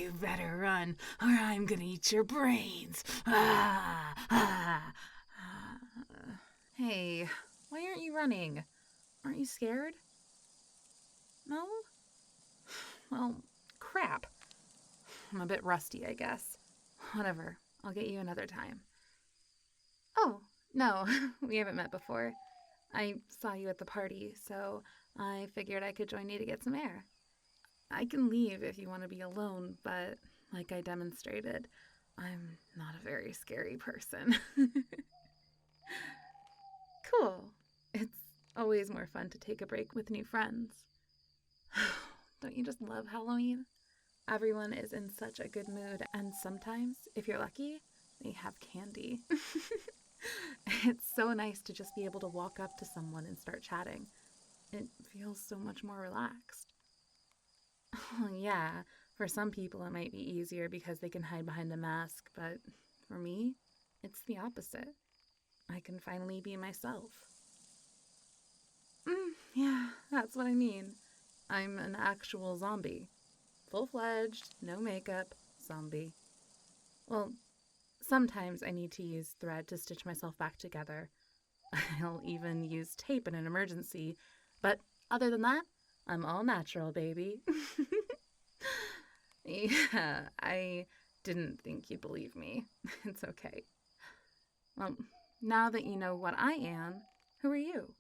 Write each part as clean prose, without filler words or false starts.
You better run, or I'm gonna eat your brains. Ah, ah, ah. Hey, why aren't you running? Aren't you scared? No? Well, crap. I'm a bit rusty, I guess. Whatever, I'll get you another time. Oh, no, we haven't met before. I saw you at the party, so I figured I could join you to get some air. I can leave if you want to be alone, but like I demonstrated, I'm not a very scary person. Cool. It's always more fun to take a break with new friends. Don't you just love Halloween? Everyone is in such a good mood, and sometimes, if you're lucky, they have candy. It's so nice to just be able to walk up to someone and start chatting. It feels so much more relaxed. Oh, yeah, for some people it might be easier because they can hide behind a mask, but for me, it's the opposite. I can finally be myself. Yeah, that's what I mean. I'm an actual zombie. Full-fledged, no makeup, zombie. Well, sometimes I need to use thread to stitch myself back together. I'll even use tape in an emergency. But other than that, I'm all natural, baby. Yeah, I didn't think you'd believe me. It's okay. Well, now that you know what I am, who are you?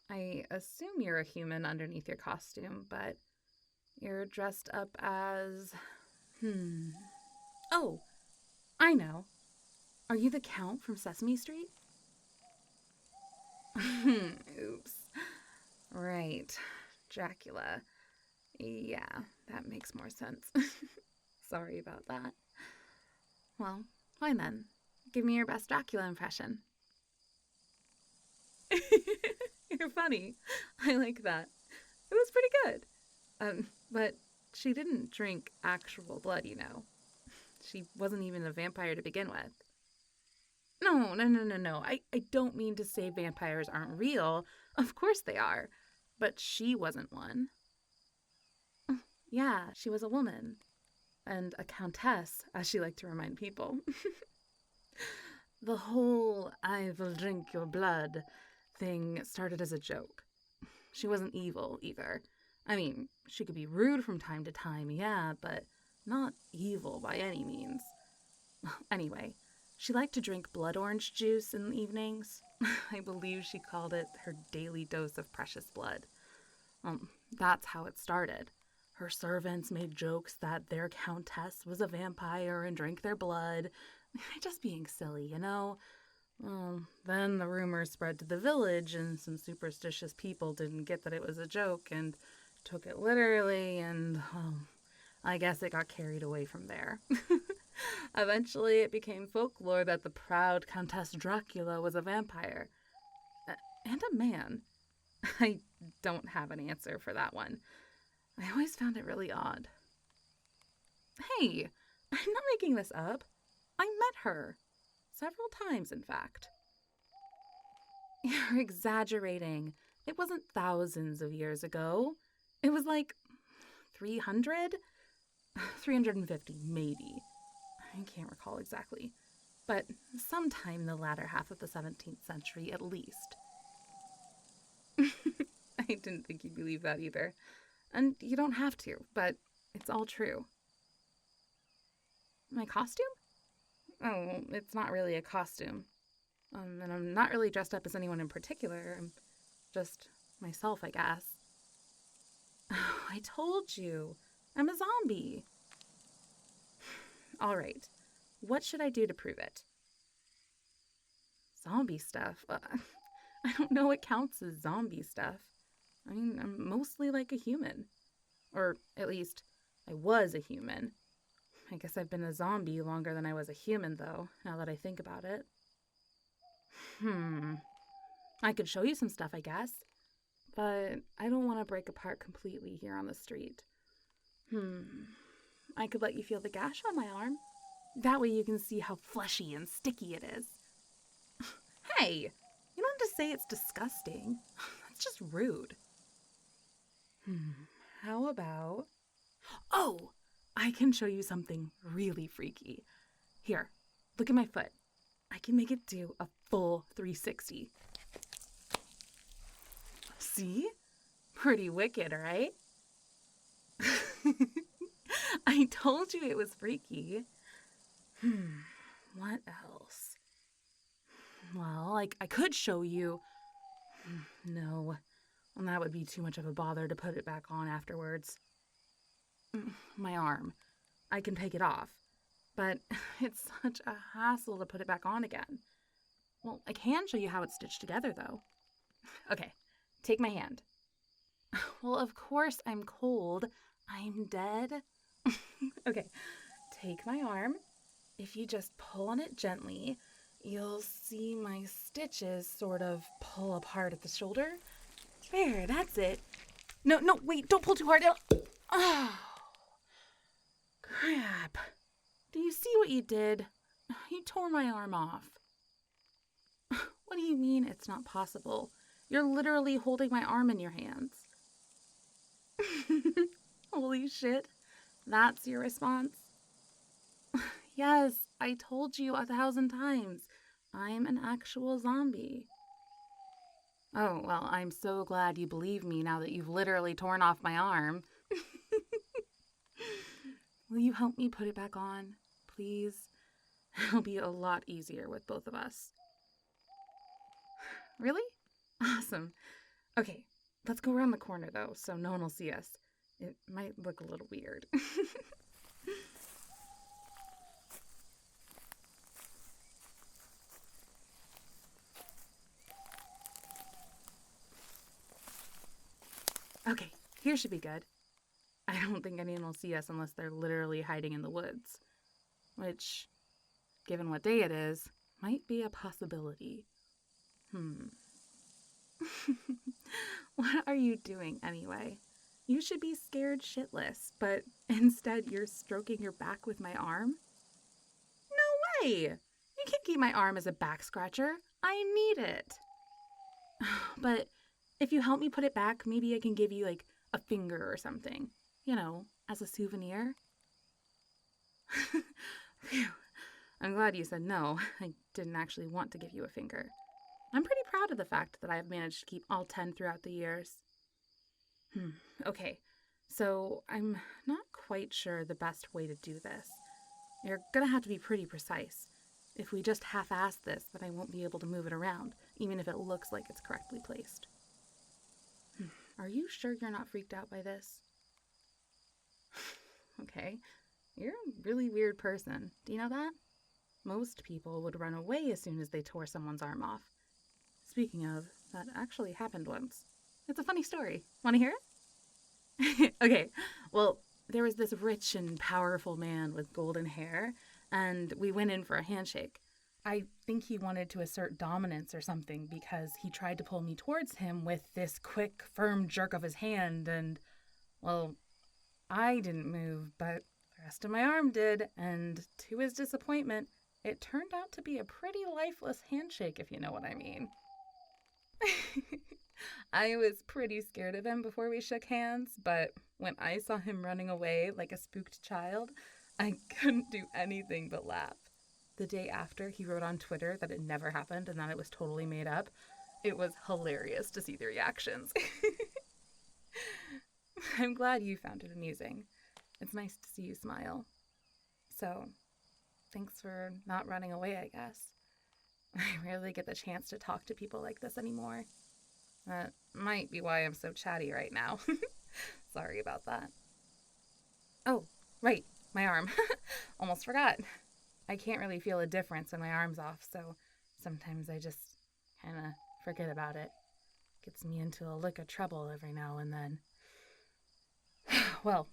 I assume you're a human underneath your costume, but you're dressed up as... Oh, I know. Are you the Count from Sesame Street? Oops. Right. Dracula. Yeah, that makes more sense. Sorry about that. Well, fine then. Give me your best Dracula impression. You're funny. I like that. It was pretty good. But she didn't drink actual blood, you know. She wasn't even a vampire to begin with. No. I don't mean to say vampires aren't real. Of course they are. But she wasn't one. Yeah, she was a woman. And a countess, as she liked to remind people. The whole "I will drink your blood" thing started as a joke. She wasn't evil either. I mean, she could be rude from time to time, yeah, but not evil by any means. Anyway, she liked to drink blood orange juice in the evenings. I believe she called it her daily dose of precious blood. That's how it started. Her servants made jokes that their countess was a vampire and drank their blood. Just being silly, you know? Then the rumors spread to the village, and some superstitious people didn't get that it was a joke and took it literally, and I guess it got carried away from there. Eventually, it became folklore that the proud Countess Dracula was a vampire. And a man. I don't have an answer for that one. I always found it really odd. Hey, I'm not making this up. I met her. Several times, in fact. You're exaggerating. It wasn't thousands of years ago. It was like 300? 350, maybe. I can't recall exactly. But sometime in the latter half of the 17th century, at least. I didn't think you'd believe that either. And you don't have to, but it's all true. My costume? Oh, it's not really a costume. And I'm not really dressed up as anyone in particular. I'm just myself, I guess. Oh, I told you. I'm a zombie. All right. What should I do to prove it? Zombie stuff? I don't know what counts as zombie stuff. I mean, I'm mostly like a human. Or at least, I was a human. I guess I've been a zombie longer than I was a human, though, now that I think about it. I could show you some stuff, I guess. But I don't want to break apart completely here on the street. I could let you feel the gash on my arm. That way you can see how fleshy and sticky it is. Hey, you don't have to say it's disgusting. That's just rude. How about... Oh, I can show you something really freaky. Here, look at my foot. I can make it do a full 360. See? Pretty wicked, right? I told you it was freaky. What else? Well, I could show you. No, that would be too much of a bother to put it back on afterwards. My arm. I can take it off, but it's such a hassle to put it back on again. Well, I can show you how it's stitched together, though. Okay, take my hand. Well, of course I'm cold. I'm dead. Okay, take my arm. If you just pull on it gently, you'll see my stitches sort of pull apart at the shoulder. There, that's it. No, wait, don't pull too hard. Oh, crap. Do you see what you did? You tore my arm off. What do you mean it's not possible? You're literally holding my arm in your hands. Holy shit. That's your response? Yes, I told you 1,000 times. I'm an actual zombie. Oh, well, I'm so glad you believe me now that you've literally torn off my arm. Will you help me put it back on, please? It'll be a lot easier with both of us. Really? Awesome. Okay, let's go around the corner, though, so no one will see us. It might look a little weird. Okay, here should be good. I don't think anyone will see us unless they're literally hiding in the woods. Which, given what day it is, might be a possibility. What are you doing anyway? You should be scared shitless, but instead you're stroking your back with my arm? No way! You can't keep my arm as a back scratcher. I need it. But if you help me put it back, maybe I can give you like a finger or something. You know, as a souvenir. Phew. I'm glad you said no. I didn't actually want to give you a finger. I'm pretty proud of the fact that I've managed to keep all 10 throughout the years. Okay, so I'm not quite sure the best way to do this. You're gonna have to be pretty precise. If we just half-ass this, then I won't be able to move it around, even if it looks like it's correctly placed. Are you sure you're not freaked out by this? Okay, you're a really weird person. Do you know that? Most people would run away as soon as they tore someone's arm off. Speaking of, that actually happened once. It's a funny story. Want to hear it? Okay, well, there was this rich and powerful man with golden hair, and we went in for a handshake. I think he wanted to assert dominance or something because he tried to pull me towards him with this quick, firm jerk of his hand, and, well, I didn't move, but the rest of my arm did, and to his disappointment, it turned out to be a pretty lifeless handshake, if you know what I mean. I was pretty scared of him before we shook hands, but when I saw him running away like a spooked child, I couldn't do anything but laugh. The day after, he wrote on Twitter that it never happened and that it was totally made up. It was hilarious to see the reactions. I'm glad you found it amusing. It's nice to see you smile. So, thanks for not running away, I guess. I rarely get the chance to talk to people like this anymore. That might be why I'm so chatty right now. Sorry about that. Oh, right, my arm. Almost forgot. I can't really feel a difference when my arm's off, so sometimes I just kind of forget about it. Gets me into a lick of trouble every now and then. Well,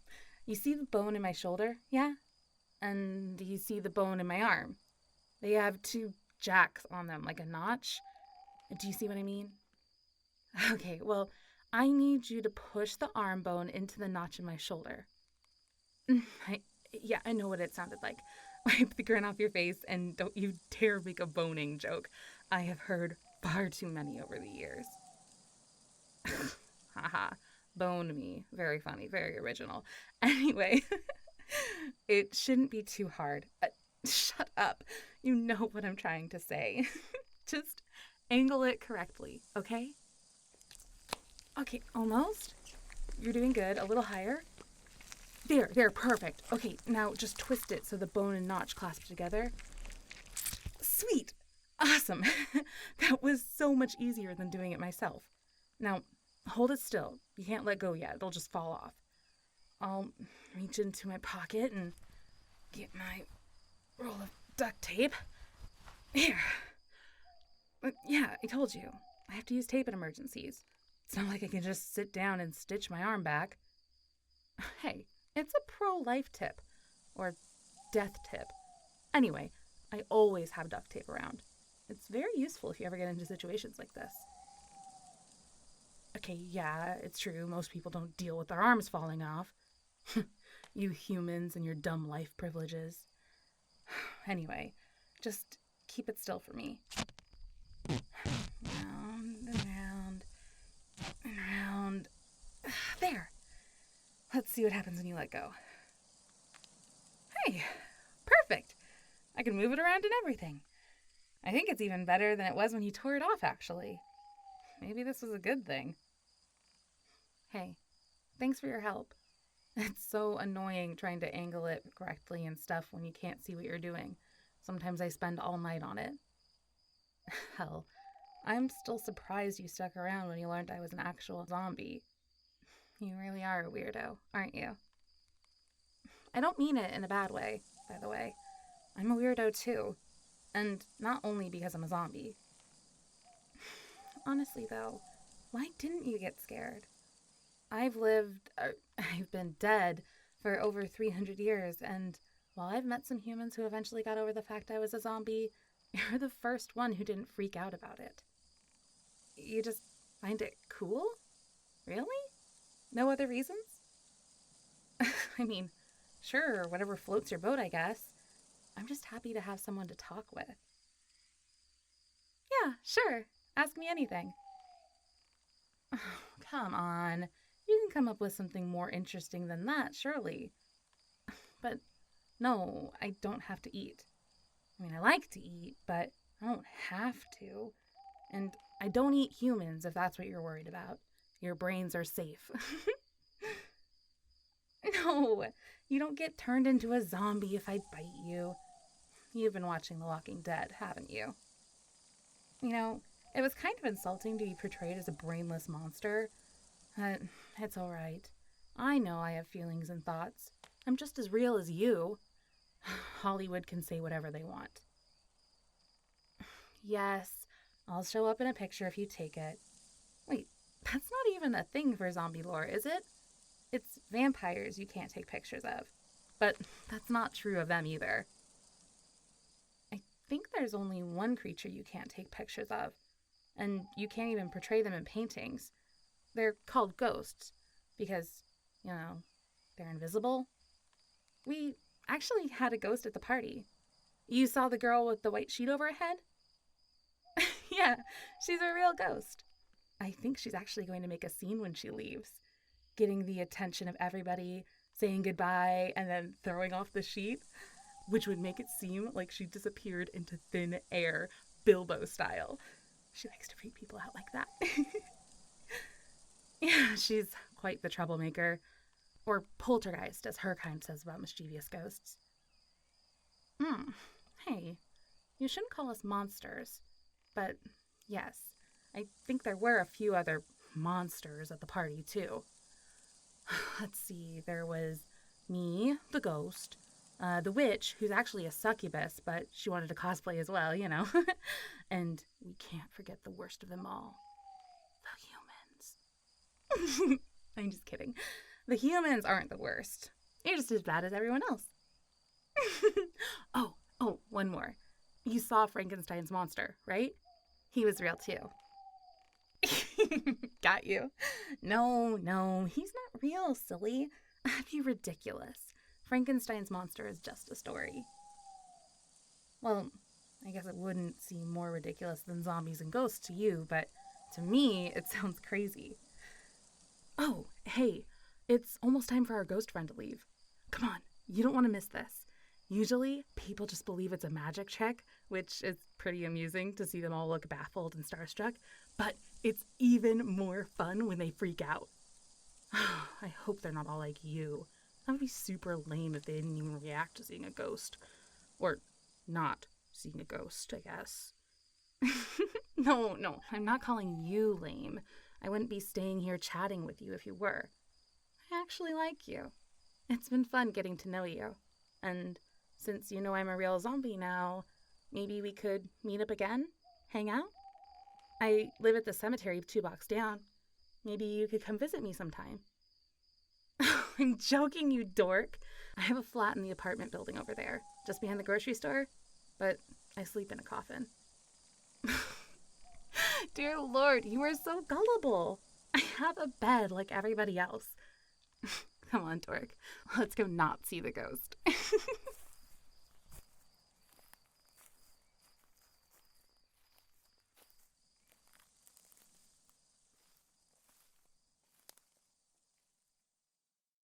you see the bone in my shoulder, yeah? And you see the bone in my arm. They have 2 jacks on them, like a notch. Do you see what I mean? Okay, well, I need you to push the arm bone into the notch in my shoulder. I know what it sounded like. Wipe the grin off your face and don't you dare make a boning joke. I have heard far too many over the years. Haha, bone me. Very funny, very original. Anyway, It shouldn't be too hard. Shut up. You know what I'm trying to say. Just angle it correctly, okay? Okay, almost. You're doing good. A little higher. There, perfect. Okay, now just twist it so the bone and notch clasp together. Sweet. Awesome. That was so much easier than doing it myself. Now, hold it still. You can't let go yet. It'll just fall off. I'll reach into my pocket and get my roll of duct tape. Here. Yeah, I told you. I have to use tape in emergencies. It's not like I can just sit down and stitch my arm back. Hey, it's a pro-life tip. Or death tip. Anyway, I always have duct tape around. It's very useful if you ever get into situations like this. Okay, yeah, it's true. Most people don't deal with their arms falling off. You humans and your dumb life privileges. Anyway, just keep it still for me. Round and round and round. There. Let's see what happens when you let go. Hey, perfect. I can move it around and everything. I think it's even better than it was when you tore it off, actually. Maybe this was a good thing. Hey, thanks for your help. It's so annoying trying to angle it correctly and stuff when you can't see what you're doing. Sometimes I spend all night on it. Hell, I'm still surprised you stuck around when you learned I was an actual zombie. You really are a weirdo, aren't you? I don't mean it in a bad way, by the way. I'm a weirdo too. And not only because I'm a zombie. Honestly though, why didn't you get scared? I've been dead for over 300 years, and while I've met some humans who eventually got over the fact I was a zombie, you're the first one who didn't freak out about it. You just find it cool? Really? No other reasons? I mean, sure, whatever floats your boat, I guess. I'm just happy to have someone to talk with. Yeah, sure. Ask me anything. Oh, come on. You can come up with something more interesting than that, surely. But no, I don't have to eat. I mean, I like to eat, but I don't have to. And I don't eat humans, if that's what you're worried about. Your brains are safe. No, you don't get turned into a zombie if I bite you. You've been watching The Walking Dead, haven't you? You know, it was kind of insulting to be portrayed as a brainless monster. It's all right. I know I have feelings and thoughts. I'm just as real as you. Hollywood can say whatever they want. Yes, I'll show up in a picture if you take it. Wait, that's not even a thing for zombie lore, is it? It's vampires you can't take pictures of. But that's not true of them either. I think there's only one creature you can't take pictures of. And you can't even portray them in paintings. They're called ghosts because, they're invisible. We actually had a ghost at the party. You saw the girl with the white sheet over her head? Yeah, she's a real ghost. I think she's actually going to make a scene when she leaves, getting the attention of everybody, saying goodbye, and then throwing off the sheet, which would make it seem like she disappeared into thin air, Bilbo style. She likes to freak people out like that. Yeah, she's quite the troublemaker. Or poltergeist, as her kind says about mischievous ghosts. Hey, you shouldn't call us monsters. But, yes, I think there were a few other monsters at the party, too. Let's see, there was me, the ghost, the witch, who's actually a succubus, but she wanted to cosplay as well, And we can't forget the worst of them all. The humans. I'm just kidding. The humans aren't the worst. You're just as bad as everyone else. Oh, one more. You saw Frankenstein's monster, right? He was real too. Got you. No, he's not real, silly. That'd be ridiculous. Frankenstein's monster is just a story. Well, I guess it wouldn't seem more ridiculous than zombies and ghosts to you, but to me, it sounds crazy. Oh, hey, it's almost time for our ghost friend to leave. Come on, You don't want to miss this. Usually, people just believe it's a magic trick, which is pretty amusing to see them all look baffled and starstruck, but it's even more fun when they freak out. I hope they're not all like you. That would be super lame if they didn't even react to seeing a ghost. Or not seeing a ghost, I guess. No, I'm not calling you lame. I wouldn't be staying here chatting with you if you were. I actually like you. It's been fun getting to know you. And since you know I'm a real zombie now, maybe we could meet up again? Hang out? I live at the cemetery 2 blocks down. Maybe you could come visit me sometime. I'm joking, you dork. I have a flat in the apartment building over there, just behind the grocery store, but I sleep in a coffin. Dear Lord, you are so gullible. I have a bed like everybody else. Come on, dork. Let's go not see the ghost.